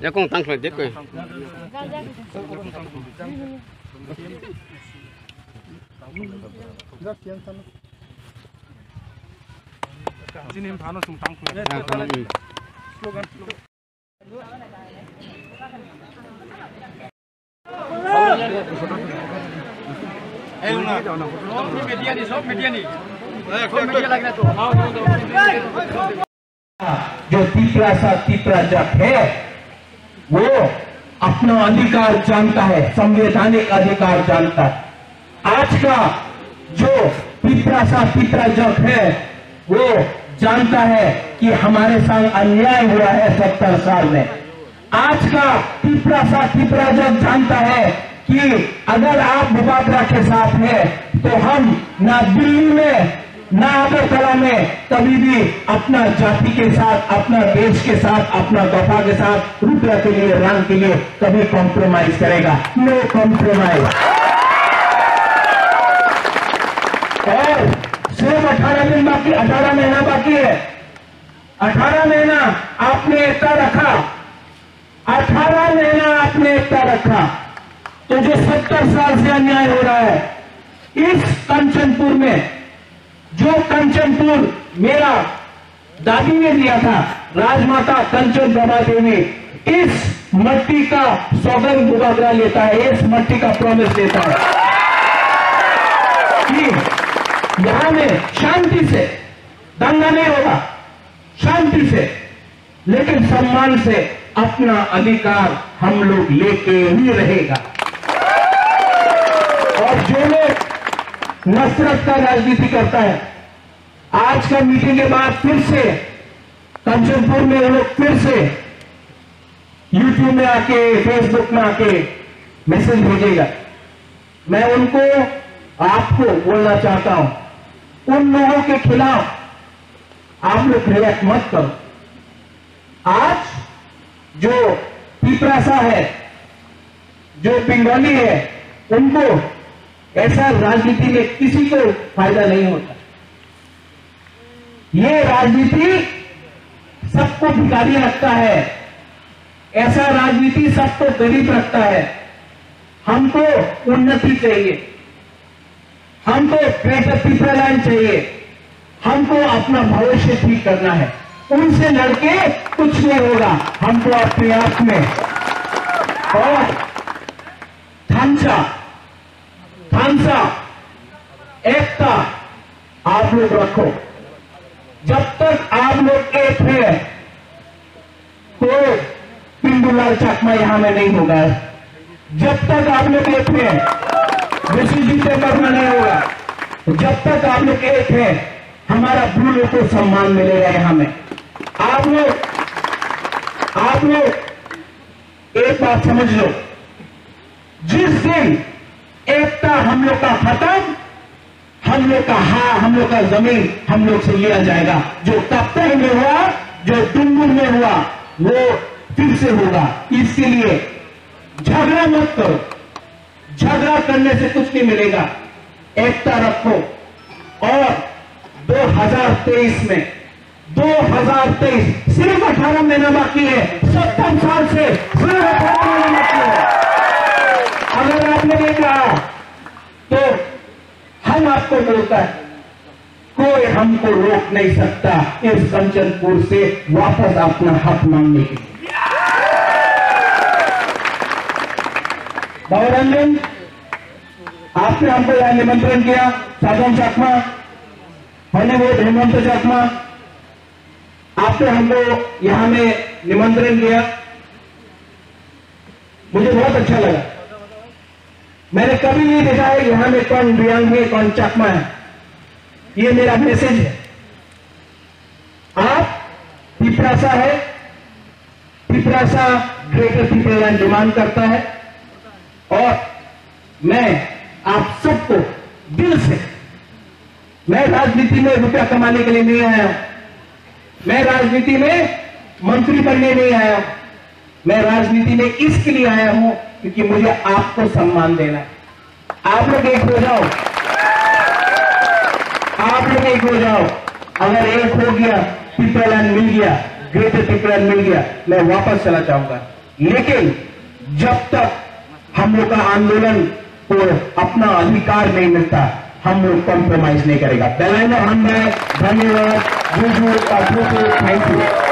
Ya con tăng lên rồi. 지님 반응 좀 당고. 슬로건. जो तीसरा जग है वो अपना अधिकार जानता है, संवैधानिक अधिकार जानता है। आज का जो तीसरा जग है वो जानता है कि हमारे साथ अन्याय हुआ है 70 साल में। आज का तीसरा जग जानता है कि अगर आप मुबादला के साथ हैं तो हम ना दिल्ली में ना अगरतला में कभी भी अपना जाति के साथ, अपना देश के साथ, अपना दफा के साथ, रुपया के लिए, रंग के लिए कभी कॉम्प्रोमाइज करेगा। No compromise. और सिर्फ 18 दिन बाकी, 18 महीना बाकी है। 18 महीना आपने एकता रखा, 18 महीना आपने एकता रखा, तो जो 70 साल से अन्याय हो रहा है इस कंचनपुर में, जो कंचनपुर मेरा दादी ने दिया था, राजमाता कंचन प्रभा देवी इस मट्टी का सौगंध मुबादला लेता है, इस मट्टी का प्रॉमिस देता है कि यहां में शांति से, दंगा नहीं होगा, शांति से लेकिन सम्मान से अपना अधिकार हम लोग लेके ही रहेगा। और जो लोग नफरत का राजनीति करता है, आज का मीटिंग के बाद फिर से कंचनपुर में वो लोग फिर से यूट्यूब में आके, फेसबुक में आके मैसेज भेजेगा। मैं उनको, आपको बोलना चाहता हूं, उन लोगों के खिलाफ आप लोग रिएक्ट मत करो। आज जो पीपरासा है, जो बंगाली है, उनको ऐसा राजनीति में किसी को फायदा नहीं होता। ये राजनीति सबको भिखारी रखता है, ऐसा राजनीति सबको गरीब रखता है। हमको उन्नति चाहिए, हमको ग्रेटर पीपरलैंड चाहिए, हमको अपना भविष्य ठीक करना है। उनसे लड़के कुछ नहीं होगा, हमको अपने आप में और थांसा एकता आप लोग रखो। जब तक आप लोग एक है तो पिंडूलाल चकमा यहां में नहीं होगा। जब तक आप लोग एक है ऋषि जी से करना नहीं होगा। जब तक आप लोग एक है हमारा भूलों को सम्मान मिलेगा यहां में। आप लोग एक बात समझ लो, जिस दिन एकता हम लोग का खत्म, हम लोग का हम लोग का जमीन हम लोग से लिया जाएगा। जो कप्तान में हुआ, जो डुंगुर में हुआ, वो फिर से होगा। इसके लिए झगड़ा मत करो, झगड़ा करने से कुछ नहीं मिलेगा। एकता रखो। और 2023 में 2023 सिर्फ 18 महीना बाकी है। 70 साल से सिर्फ 18 महीना बाकी है। अगर आपने नहीं कहा तो हम आपको बोलता है, कोई हमको रोक नहीं सकता इस कंचनपुर से वापस अपना हक मांगने के लिए। बाबा रंजन, आपने हमको यहां निमंत्रण किया, साधन चकमा, हमने वो हेमंत चकमा, आपने हमको यहां में निमंत्रण किया, मुझे बहुत अच्छा लगा। मैंने कभी नहीं देखा है यहां में कौन रियांग है, कौन चकमा है। ये मेरा मैसेज है। आप पीपरासा है, पीपरासा ग्रेटर पीपरलैंड डिमांड करता है और मैं आप सबको दिल से। मैं राजनीति में रुपया कमाने के लिए नहीं आया हूं, मैं राजनीति में मंत्री बनने नहीं आया हूं, मैं राजनीति में इसके लिए आया हूं क्योंकि मुझे आपको सम्मान देना है। आप लोग एक हो जाओ, आप लोग एक हो जाओ। अगर एक हो गया, पिपरालैंड मिल गया, ग्रेटर पिपरालैंड मिल गया, मैं वापस चला जाऊंगा। लेकिन जब तक हम लोग का आंदोलन को अपना अधिकार नहीं मिलता, हम लोग कॉम्प्रोमाइज नहीं करेगा। धन्यवाद, थैंक यू।